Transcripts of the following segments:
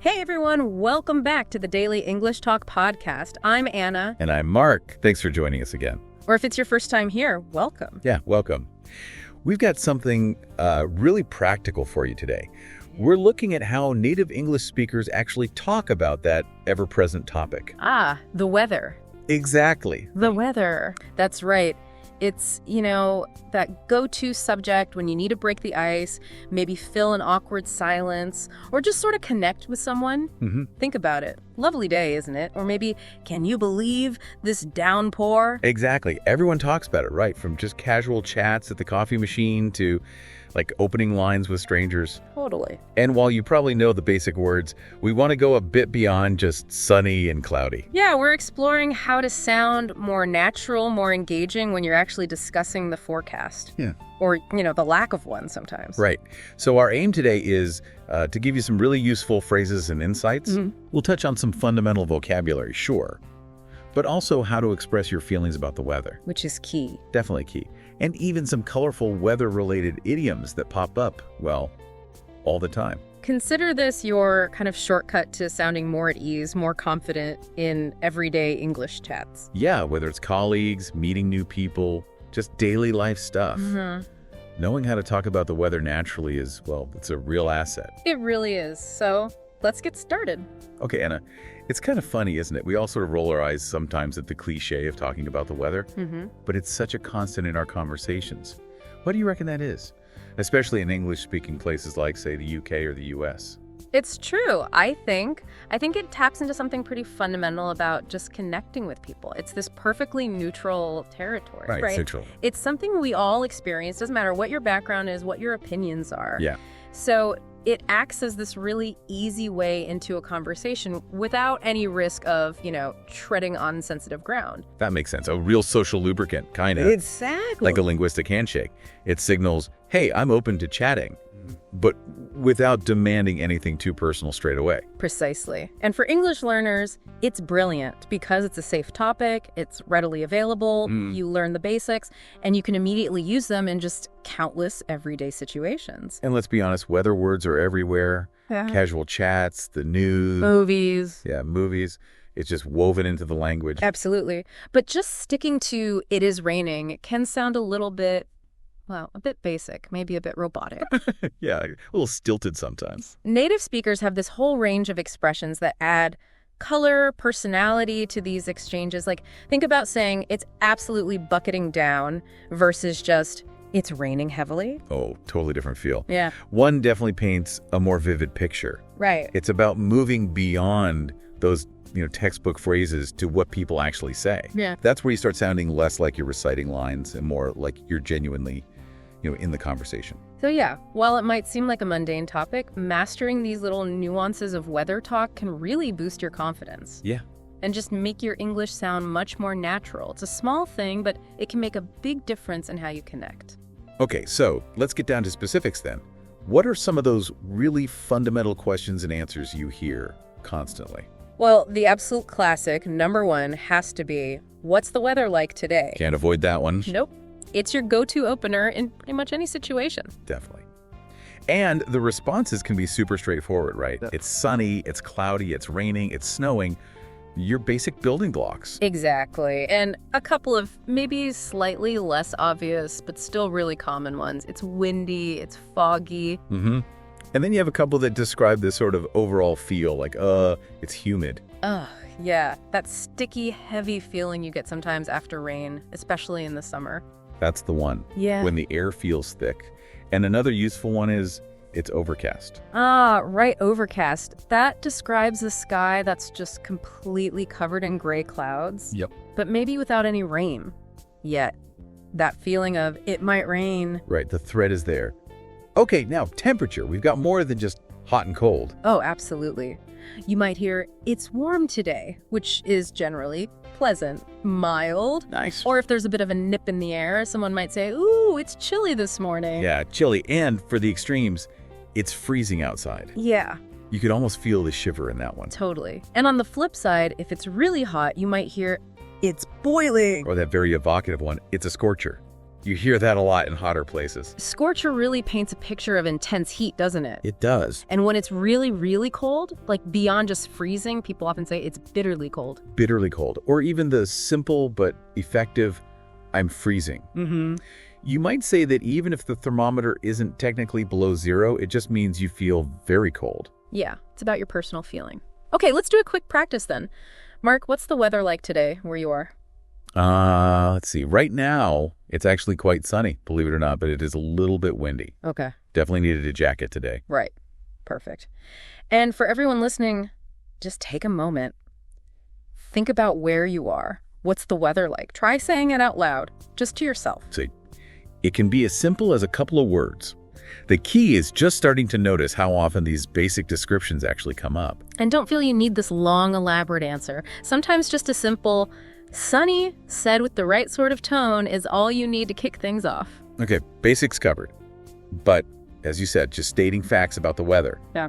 Hey everyone, welcome back to the Daily English Talk podcast. I'm Anna. And I'm Mark. Thanks for joining us again. Or if it's your first time here, welcome. Yeah, welcome. We've got something really practical for you today. We're looking at how native English speakers actually talk about that ever-present topic. The weather. Exactly. The weather. That's right. It's, that go-to subject when you need to break the ice, maybe fill an awkward silence, or just sort of connect with someone. Think about it. Lovely day, isn't it? Or maybe, can you believe this downpour? Exactly. Everyone talks about it, right? From just casual chats at the coffee machine to like opening lines with strangers. Totally. And while you probably know the basic words, we want to go a bit beyond just sunny and cloudy. Yeah, we're exploring how to sound more natural, more engaging when you're actually discussing the forecast. Yeah. Or, the lack of one sometimes. Right. So our aim today is to give you some really useful phrases and insights. We'll touch on some fundamental vocabulary, sure, but also how to express your feelings about the weather. Which is key. Definitely key. And even some colorful weather-related idioms that pop up, well, all the time. Consider this your kind of shortcut to sounding more at ease, more confident in everyday English chats. Yeah, whether it's colleagues, meeting new people, just daily life stuff. Knowing how to talk about the weather naturally is, well, it's a real asset. It really is. So let's get started. Okay, Anna, it's kind of funny, isn't it? We all sort of roll our eyes sometimes at the cliche of talking about the weather, but it's such a constant in our conversations. What do you reckon that is? Especially in English-speaking places like, say, the UK or the US. It's true. I think it taps into something pretty fundamental about just connecting with people. It's this perfectly neutral territory, right? Neutral. It's something we all experience. Doesn't matter what your background is, what your opinions are. Yeah. So it acts as this really easy way into a conversation without any risk of, treading on sensitive ground. That makes sense. A real social lubricant, kind of. Exactly. Like a linguistic handshake. It signals, hey, I'm open to chatting, but without demanding anything too personal straight away. Precisely. And for English learners, it's brilliant because it's a safe topic, it's readily available, you learn the basics, and you can immediately use them in just countless everyday situations. And let's be honest, weather words are everywhere. Yeah. Casual chats, the news. Movies. Yeah, movies. It's just woven into the language. Absolutely. But just sticking to "it is raining" can sound a little bit, a bit basic, maybe a bit robotic. Yeah, a little stilted sometimes. Native speakers have this whole range of expressions that add color, personality to these exchanges. Like, think about saying it's absolutely bucketing down versus just it's raining heavily. Oh, totally different feel. Yeah. One definitely paints a more vivid picture. Right. It's about moving beyond those textbook phrases to what people actually say. Yeah. That's where you start sounding less like you're reciting lines and more like you're genuinely in the conversation. So yeah, while it might seem like a mundane topic, mastering these little nuances of weather talk can really boost your confidence. Yeah. And just make your English sound much more natural. It's a small thing, but it can make a big difference in how you connect. Okay, so let's get down to specifics then. What are some of those really fundamental questions and answers you hear constantly? Well, the absolute classic, number one, has to be, what's the weather like today? Can't avoid that one. Nope. It's your go-to opener in pretty much any situation. Definitely. And the responses can be super straightforward, right? It's sunny, it's cloudy, it's raining, it's snowing. Your basic building blocks. Exactly. And a couple of maybe slightly less obvious, but still really common ones. It's windy, it's foggy. And then you have a couple that describe this sort of overall feel, like, it's humid. Yeah. That sticky, heavy feeling you get sometimes after rain, especially in the summer. That's the one. Yeah. When the air feels thick. And another useful one is it's overcast. Right, overcast. That describes the sky that's just completely covered in gray clouds. Yep. But maybe without any rain yet. That feeling of it might rain. Right, the threat is there. Okay, now temperature. We've got more than just hot and cold. Oh, absolutely. You might hear, it's warm today, which is generally pleasant, mild. Nice. Or if there's a bit of a nip in the air, someone might say, ooh, it's chilly this morning. Yeah, chilly. And for the extremes, it's freezing outside. Yeah. You could almost feel the shiver in that one. Totally. And on the flip side, if it's really hot, you might hear, it's boiling. Or that very evocative one, it's a scorcher. You hear that a lot in hotter places. Scorcher really paints a picture of intense heat, doesn't it? It does. And when it's really, really cold, like beyond just freezing, people often say it's bitterly cold. Bitterly cold. Or even the simple but effective, I'm freezing. You might say that even if the thermometer isn't technically below zero, it just means you feel very cold. Yeah, it's about your personal feeling. Okay, let's do a quick practice then. Mark, what's the weather like today where you are? Let's see. Right now, it's actually quite sunny, believe it or not, but it is a little bit windy. Okay. Definitely needed a jacket today. Right. Perfect. And for everyone listening, just take a moment. Think about where you are. What's the weather like? Try saying it out loud, just to yourself. See, it can be as simple as a couple of words. The key is just starting to notice how often these basic descriptions actually come up. And don't feel you need this long, elaborate answer. Sometimes just a simple, sunny, said with the right sort of tone is all you need to kick things off. Okay, basics covered. But, as you said, just stating facts about the weather. Yeah.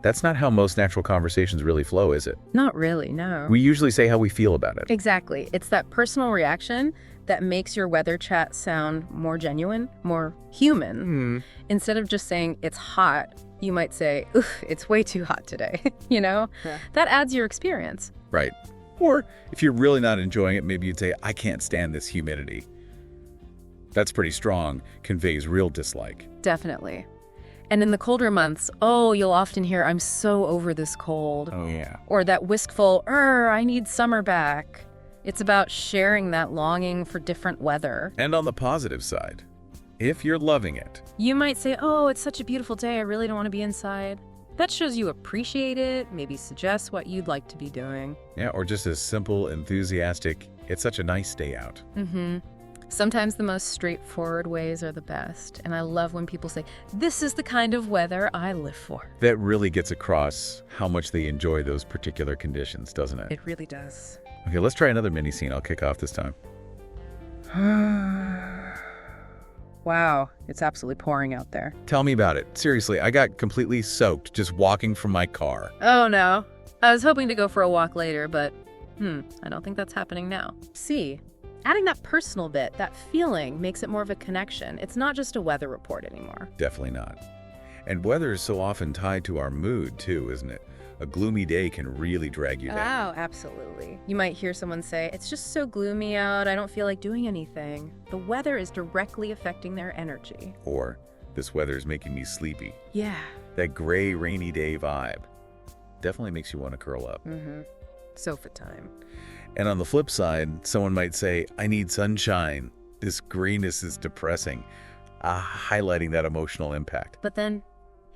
That's not how most natural conversations really flow, is it? Not really, no. We usually say how we feel about it. Exactly. It's that personal reaction that makes your weather chat sound more genuine, more human. Instead of just saying, it's hot, you might say, oof, it's way too hot today. You know? Yeah. That adds your experience. Right. Or if you're really not enjoying it, maybe you'd say, I can't stand this humidity. That's pretty strong, conveys real dislike. Definitely. And in the colder months, you'll often hear, I'm so over this cold. Oh, yeah. Or that wistful, I need summer back. It's about sharing that longing for different weather. And on the positive side, if you're loving it, you might say, it's such a beautiful day, I really don't want to be inside. That shows you appreciate it, maybe suggests what you'd like to be doing. Yeah, or just as simple, enthusiastic, it's such a nice day out. Sometimes the most straightforward ways are the best. And I love when people say, this is the kind of weather I live for. That really gets across how much they enjoy those particular conditions, doesn't it? It really does. Okay, let's try another mini scene. I'll kick off this time. Wow, it's absolutely pouring out there. Tell me about it. Seriously, I got completely soaked just walking from my car. Oh no. I was hoping to go for a walk later, but I don't think that's happening now. See, adding that personal bit, that feeling, makes it more of a connection. It's not just a weather report anymore. Definitely not. And weather is so often tied to our mood too, isn't it? A gloomy day can really drag you down. Oh, absolutely. You might hear someone say, it's just so gloomy out, I don't feel like doing anything. The weather is directly affecting their energy. Or, this weather is making me sleepy. Yeah. That gray, rainy day vibe definitely makes you want to curl up. Sofa time. And on the flip side, someone might say, I need sunshine. This grayness is depressing, highlighting that emotional impact. But then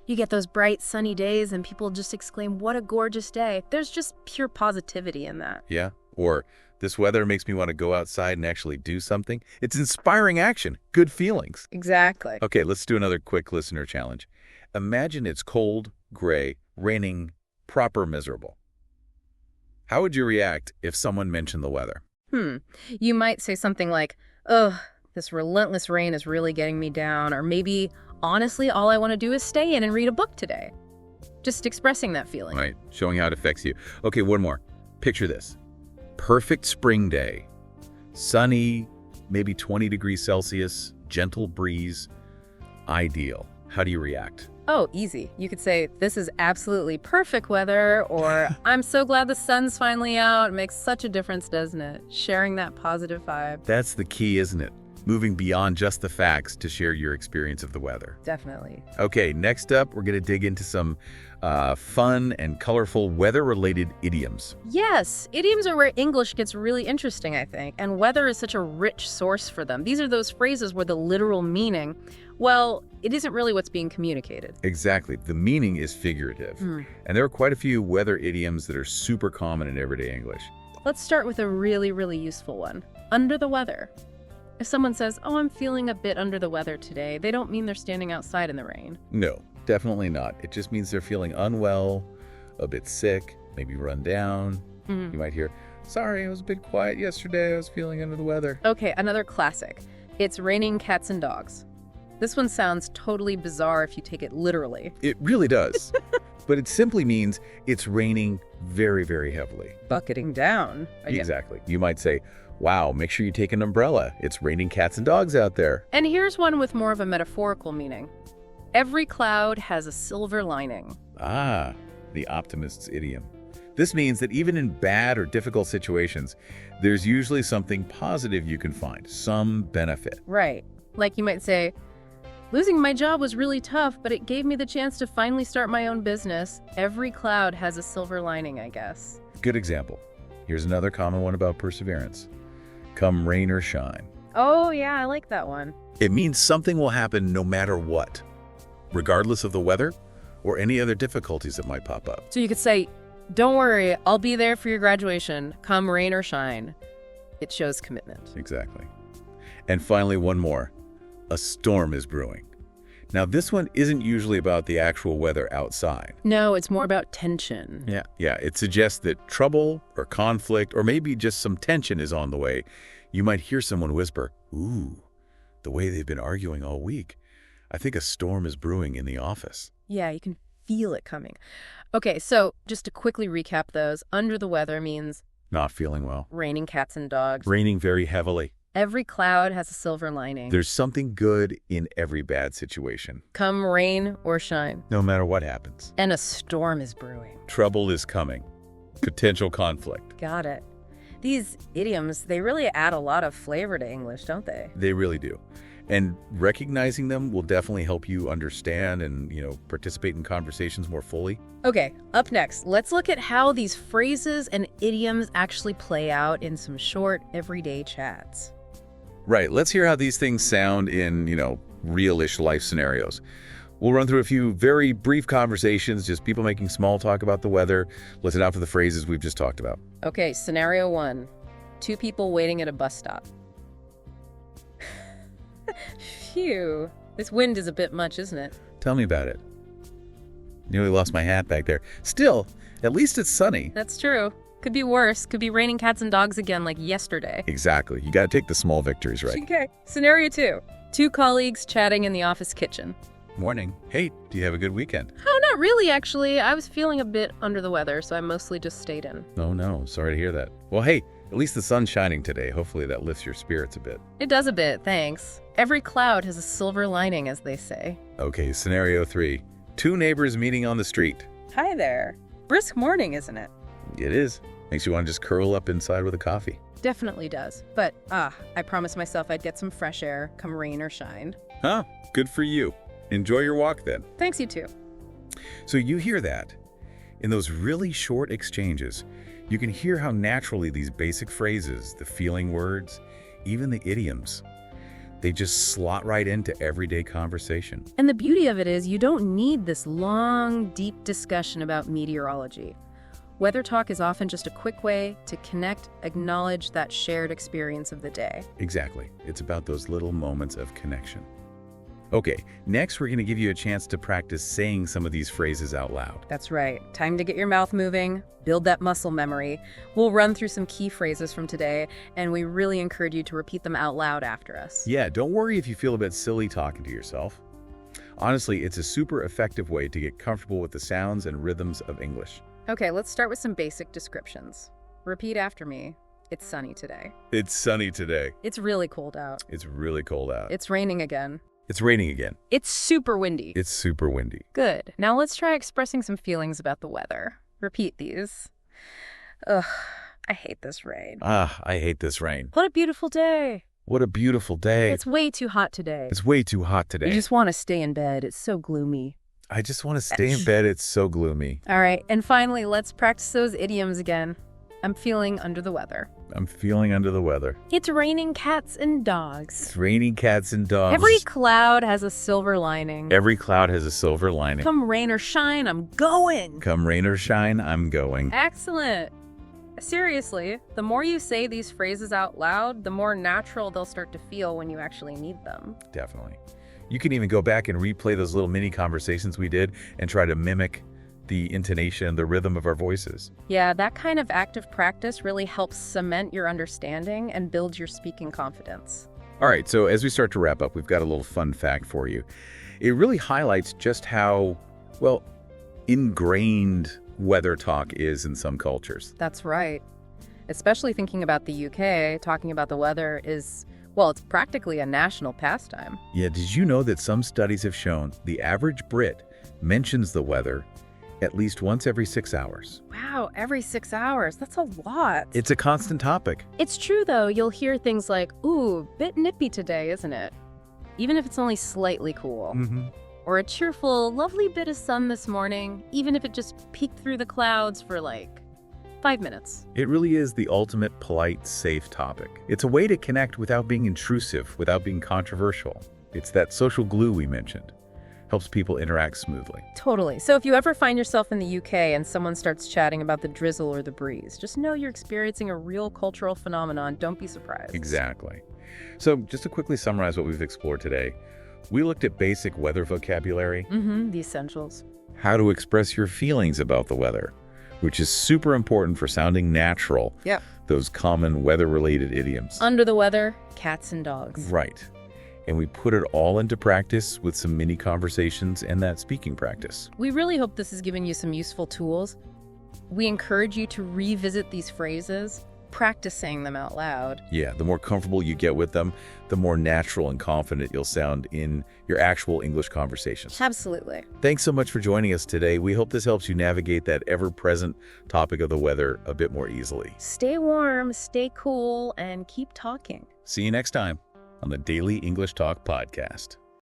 you get those bright, sunny days and people just exclaim, what a gorgeous day. There's just pure positivity in that. Yeah. Or, this weather makes me want to go outside and actually do something. It's inspiring action, good feelings. Exactly. Okay, let's do another quick listener challenge. Imagine it's cold, gray, raining, proper miserable. How would you react if someone mentioned the weather? You might say something like, this relentless rain is really getting me down. Or maybe, honestly, all I want to do is stay in and read a book today. Just expressing that feeling. Right, showing how it affects you. Okay, one more. Picture this. Perfect spring day. Sunny, maybe 20 degrees Celsius, gentle breeze. Ideal. How do you react? Oh, easy. You could say, this is absolutely perfect weather, or I'm so glad the sun's finally out. It makes such a difference, doesn't it? Sharing that positive vibe. That's the key, isn't it? Moving beyond just the facts to share your experience of the weather. Definitely. Okay, next up, we're going to dig into some fun and colorful weather-related idioms. Yes, idioms are where English gets really interesting, I think, and weather is such a rich source for them. These are those phrases where the literal meaning, well, it isn't really what's being communicated. Exactly. The meaning is figurative. And there are quite a few weather idioms that are super common in everyday English. Let's start with a really, really useful one. Under the weather. If someone says, I'm feeling a bit under the weather today, they don't mean they're standing outside in the rain. No, definitely not. It just means they're feeling unwell, a bit sick, maybe run down. You might hear, sorry, I was a bit quiet yesterday. I was feeling under the weather. Okay, another classic. It's raining cats and dogs. This one sounds totally bizarre if you take it literally. It really does. But it simply means it's raining very, very heavily. Bucketing down. Exactly. You might say, Wow, make sure you take an umbrella. It's raining cats and dogs out there. And here's one with more of a metaphorical meaning. Every cloud has a silver lining. Ah, the optimist's idiom. This means that even in bad or difficult situations, there's usually something positive you can find, some benefit. Right. Like you might say, losing my job was really tough, but it gave me the chance to finally start my own business. Every cloud has a silver lining, I guess. Good example. Here's another common one about perseverance. Come rain or shine. Oh, yeah, I like that one. It means something will happen no matter what, regardless of the weather or any other difficulties that might pop up. So you could say, don't worry, I'll be there for your graduation, come rain or shine. It shows commitment. Exactly. And finally, one more. A storm is brewing. Now, this one isn't usually about the actual weather outside. No, it's more about tension. Yeah, it suggests that trouble or conflict or maybe just some tension is on the way. You might hear someone whisper, ooh, the way they've been arguing all week. I think a storm is brewing in the office. Yeah, you can feel it coming. Okay, so just to quickly recap those, under the weather means Not feeling well. raining cats and dogs. Raining very heavily. Every cloud has a silver lining. There's something good in every bad situation. Come rain or shine. No matter what happens. And a storm is brewing. Trouble is coming. Potential conflict. Got it. These idioms, they really add a lot of flavor to English, don't they? They really do. And recognizing them will definitely help you understand and, participate in conversations more fully. Okay, up next, let's look at how these phrases and idioms actually play out in some short, everyday chats. Right, let's hear how these things sound in, real-ish life scenarios. We'll run through a few very brief conversations, just people making small talk about the weather. Listen out for the phrases we've just talked about. Okay, scenario 1. 2 people waiting at a bus stop. Phew, this wind is a bit much, isn't it? Tell me about it. Nearly lost my hat back there. Still, at least it's sunny. That's true. Could be worse. Could be raining cats and dogs again like yesterday. Exactly. You got to take the small victories, right? Okay. Scenario 2. 2 colleagues chatting in the office kitchen. Morning. Hey, do you have a good weekend? Oh, not really, actually. I was feeling a bit under the weather, so I mostly just stayed in. Oh, no. Sorry to hear that. Well, hey, at least the sun's shining today. Hopefully that lifts your spirits a bit. It does a bit, thanks. Every cloud has a silver lining, as they say. Okay, scenario 3. 2 neighbors meeting on the street. Hi there. Brisk morning, isn't it? It is. Makes you want to just curl up inside with a coffee. Definitely does. But, I promised myself I'd get some fresh air, come rain or shine. Huh? Good for you. Enjoy your walk then. Thanks, you too. So you hear that. In those really short exchanges, you can hear how naturally these basic phrases, the feeling words, even the idioms, they just slot right into everyday conversation. And the beauty of it is you don't need this long, deep discussion about meteorology. Weather talk is often just a quick way to connect, acknowledge that shared experience of the day. Exactly. It's about those little moments of connection. Okay, next we're going to give you a chance to practice saying some of these phrases out loud. That's right. Time to get your mouth moving, build that muscle memory. We'll run through some key phrases from today, and we really encourage you to repeat them out loud after us. Yeah, don't worry if you feel a bit silly talking to yourself. Honestly, it's a super effective way to get comfortable with the sounds and rhythms of English. Okay, let's start with some basic descriptions. Repeat after me. It's sunny today. It's sunny today. It's really cold out. It's really cold out. It's raining again. It's raining again. It's super windy. It's super windy. Good. Now let's try expressing some feelings about the weather. Repeat these. Ugh, I hate this rain. Ah, I hate this rain. What a beautiful day. What a beautiful day. It's way too hot today. It's way too hot today. You just want to stay in bed. It's so gloomy. I just want to stay in bed. It's so gloomy. All right. And finally, let's practice those idioms again. I'm feeling under the weather. I'm feeling under the weather. It's raining cats and dogs. It's raining cats and dogs. Every cloud has a silver lining. Every cloud has a silver lining. Come rain or shine, I'm going. Come rain or shine, I'm going. Excellent. Seriously, the more you say these phrases out loud, the more natural they'll start to feel when you actually need them. Definitely. You can even go back and replay those little mini conversations we did and try to mimic the intonation, the rhythm of our voices. Yeah, that kind of active practice really helps cement your understanding and build your speaking confidence. All right, so as we start to wrap up, we've got a little fun fact for you. It really highlights just how, ingrained weather talk is in some cultures. That's right. Especially thinking about the UK, talking about the weather is, well, it's practically a national pastime. Yeah, did you know that some studies have shown the average Brit mentions the weather at least once every 6 hours? Wow, every 6 hours. That's a lot. It's a constant topic. It's true, though. You'll hear things like, ooh, bit nippy today, isn't it? Even if it's only slightly cool. Or a cheerful, lovely bit of sun this morning, even if it just peeked through the clouds for like 5 minutes. It really is the ultimate polite, safe topic. It's a way to connect without being intrusive, without being controversial. It's that social glue we mentioned. Helps people interact smoothly. Totally. So if you ever find yourself in the UK and someone starts chatting about the drizzle or the breeze, just know you're experiencing a real cultural phenomenon. Don't be surprised. Exactly. So just to quickly summarize what we've explored today, we looked at basic weather vocabulary. The essentials. How to express your feelings about the weather, which is super important for sounding natural. Yeah. Those common weather-related idioms. Under the weather, cats and dogs. Right. And we put it all into practice with some mini conversations and that speaking practice. We really hope this has given you some useful tools. We encourage you to revisit these phrases, practice saying them out loud. Yeah, the more comfortable you get with them, the more natural and confident you'll sound in your actual English conversations. Absolutely. Thanks so much for joining us today. We hope this helps you navigate that ever-present topic of the weather a bit more easily. Stay warm, stay cool, and keep talking. See you next time on the Daily English Talk Podcast.